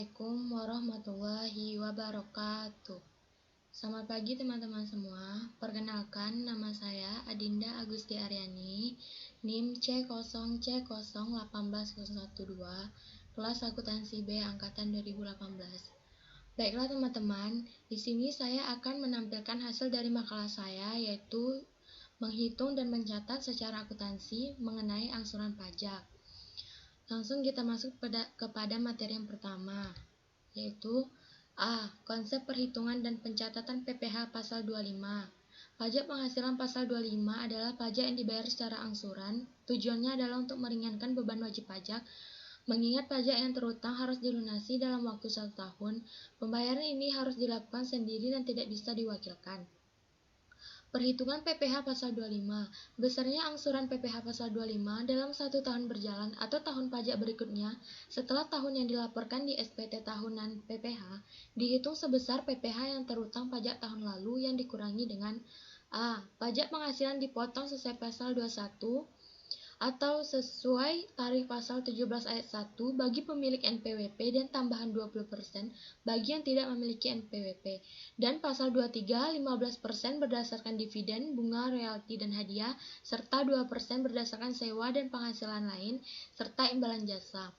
Assalamualaikum warahmatullahi wabarakatuh. Selamat pagi teman-teman semua. Perkenalkan, nama saya Adinda Agusti Aryani, NIM C0C018012, kelas akuntansi B angkatan 2018. Baiklah teman-teman, di sini saya akan menampilkan hasil dari makalah saya, yaitu menghitung dan mencatat secara akuntansi mengenai angsuran pajak. Langsung kita masuk kepada materi yang pertama, yaitu A. Konsep perhitungan dan pencatatan PPh pasal 25. Pajak penghasilan pasal 25 adalah pajak yang dibayar secara angsuran. Tujuannya adalah untuk meringankan beban wajib pajak. Mengingat pajak yang terutang harus dilunasi dalam waktu 1 tahun, pembayaran ini harus dilakukan sendiri dan tidak bisa diwakilkan. Perhitungan PPh pasal 25. Besarnya angsuran PPh pasal 25 dalam 1 tahun berjalan atau tahun pajak berikutnya setelah tahun yang dilaporkan di SPT tahunan PPh dihitung sebesar PPh yang terutang pajak tahun lalu yang dikurangi dengan A. Pajak penghasilan dipotong sesuai pasal 21 atau sesuai tarif pasal 17 ayat 1 bagi pemilik NPWP dan tambahan 20% bagi yang tidak memiliki NPWP, dan pasal 23 15% berdasarkan dividen, bunga, royalti, dan hadiah, serta 2% berdasarkan sewa dan penghasilan lain, serta imbalan jasa.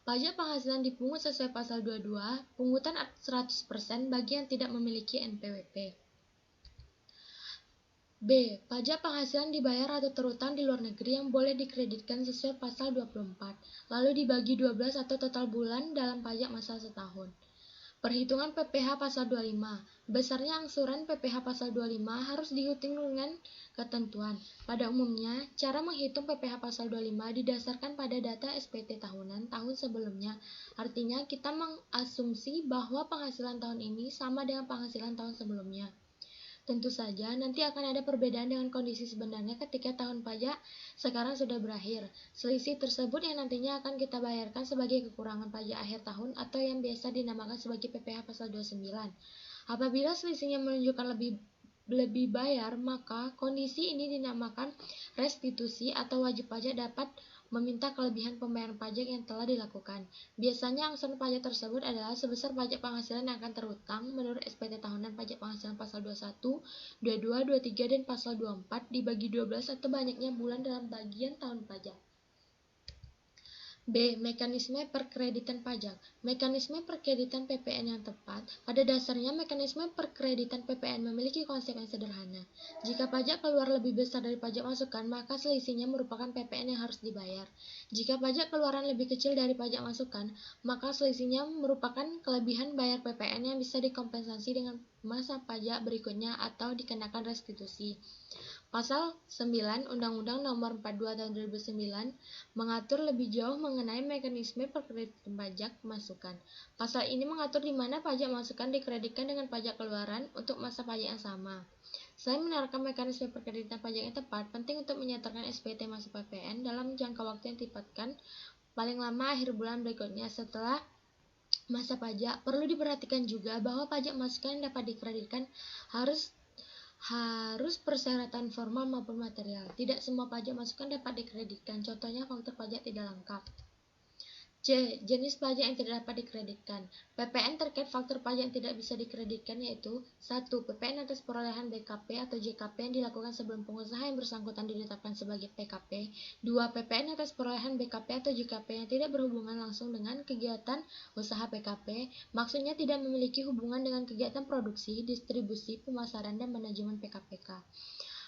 Pajak penghasilan dipungut sesuai pasal 22, pungutan 100% bagi yang tidak memiliki NPWP. B. Pajak penghasilan dibayar atau terutang di luar negeri yang boleh dikreditkan sesuai pasal 24, lalu dibagi 12 atau total bulan dalam pajak masa setahun. Perhitungan PPh pasal 25. Besarnya angsuran PPh pasal 25 harus dihitung dengan ketentuan. Pada umumnya, cara menghitung PPh pasal 25 didasarkan pada data SPT tahunan tahun sebelumnya. Artinya, kita mengasumsi bahwa penghasilan tahun ini sama dengan penghasilan tahun sebelumnya. Tentu saja, nanti akan ada perbedaan dengan kondisi sebenarnya ketika tahun pajak sekarang sudah berakhir. Selisih tersebut yang nantinya akan kita bayarkan sebagai kekurangan pajak akhir tahun atau yang biasa dinamakan sebagai PPh pasal 29. Apabila selisihnya menunjukkan lebih bayar, maka kondisi ini dinamakan restitusi atau wajib pajak dapat meminta kelebihan pembayaran pajak yang telah dilakukan. Biasanya angsuran pajak tersebut adalah sebesar pajak penghasilan yang akan terutang menurut SPT tahunan pajak penghasilan pasal 21, 22, 23, dan pasal 24 dibagi 12 atau banyaknya bulan dalam bagian tahun pajak. B. Mekanisme perkreditan pajak. Mekanisme perkreditan PPN yang tepat. Pada dasarnya, mekanisme perkreditan PPN memiliki konsep yang sederhana. Jika pajak keluar lebih besar dari pajak masukan, maka selisihnya merupakan PPN yang harus dibayar. Jika pajak keluaran lebih kecil dari pajak masukan, maka selisihnya merupakan kelebihan bayar PPN yang bisa dikompensasi dengan masa pajak berikutnya atau dikenakan restitusi. Pasal 9 Undang-Undang Nomor 42 Tahun 2009 mengatur lebih jauh mengenai mekanisme perkreditan pajak masukan. Pasal ini mengatur di mana pajak masukan dikreditkan dengan pajak keluaran untuk masa pajak yang sama. Selain menerapkan mekanisme perkreditan pajak yang tepat, penting untuk menyertakan SPT masuk PPN dalam jangka waktu yang dipatkan paling lama akhir bulan berikutnya setelah masa pajak. Perlu diperhatikan juga bahwa pajak masukan yang dapat dikreditkan harus persyaratan formal maupun material. Tidak semua pajak masukan dapat dikreditkan. Contohnya faktur pajak tidak lengkap. C. Jenis pajak yang tidak dapat dikreditkan. PPN terkait faktur pajak yang tidak bisa dikreditkan yaitu 1. PPN atas perolehan BKP atau JKP yang dilakukan sebelum pengusaha yang bersangkutan ditetapkan sebagai PKP. 2. PPN atas perolehan BKP atau JKP yang tidak berhubungan langsung dengan kegiatan usaha PKP, maksudnya tidak memiliki hubungan dengan kegiatan produksi, distribusi, pemasaran, dan manajemen PKPK.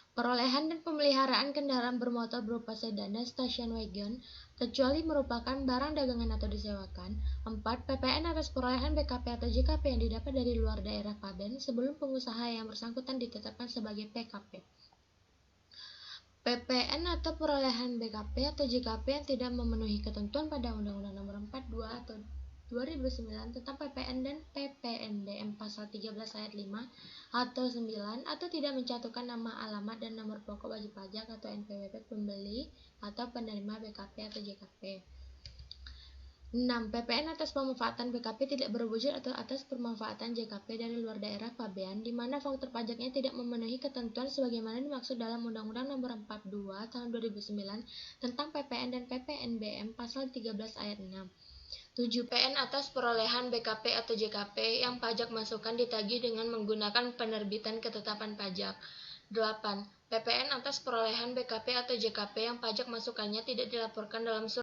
Perolehan dan pemeliharaan kendaraan bermotor berupa sedan dan station wagon, kecuali merupakan barang dagangan atau disewakan. 4. PPN atas perolehan BKP atau JKP yang didapat dari luar daerah Paben sebelum pengusaha yang bersangkutan ditetapkan sebagai PKP. PPN atau perolehan BKP atau JKP yang tidak memenuhi ketentuan pada Undang-Undang Nomor 42 atau 2009 tentang PPN dan PPNBM pasal 13 ayat 5 atau 9 atau tidak mencantumkan nama, alamat, dan nomor pokok wajib pajak atau NPWP pembeli atau penerima BKP atau JKP. 6. PPN atas pemanfaatan BKP tidak berwujud atau atas pemanfaatan JKP dari luar daerah pabean di mana faktur pajaknya tidak memenuhi ketentuan sebagaimana dimaksud dalam Undang-Undang Nomor 42 Tahun 2009 tentang PPN dan PPNBM pasal 13 ayat 6. 7. PN atas perolehan BKP atau JKP yang pajak masukan ditagih dengan menggunakan penerbitan ketetapan pajak. 8. PPN atas perolehan BKP atau JKP yang pajak masukannya tidak dilaporkan dalam surat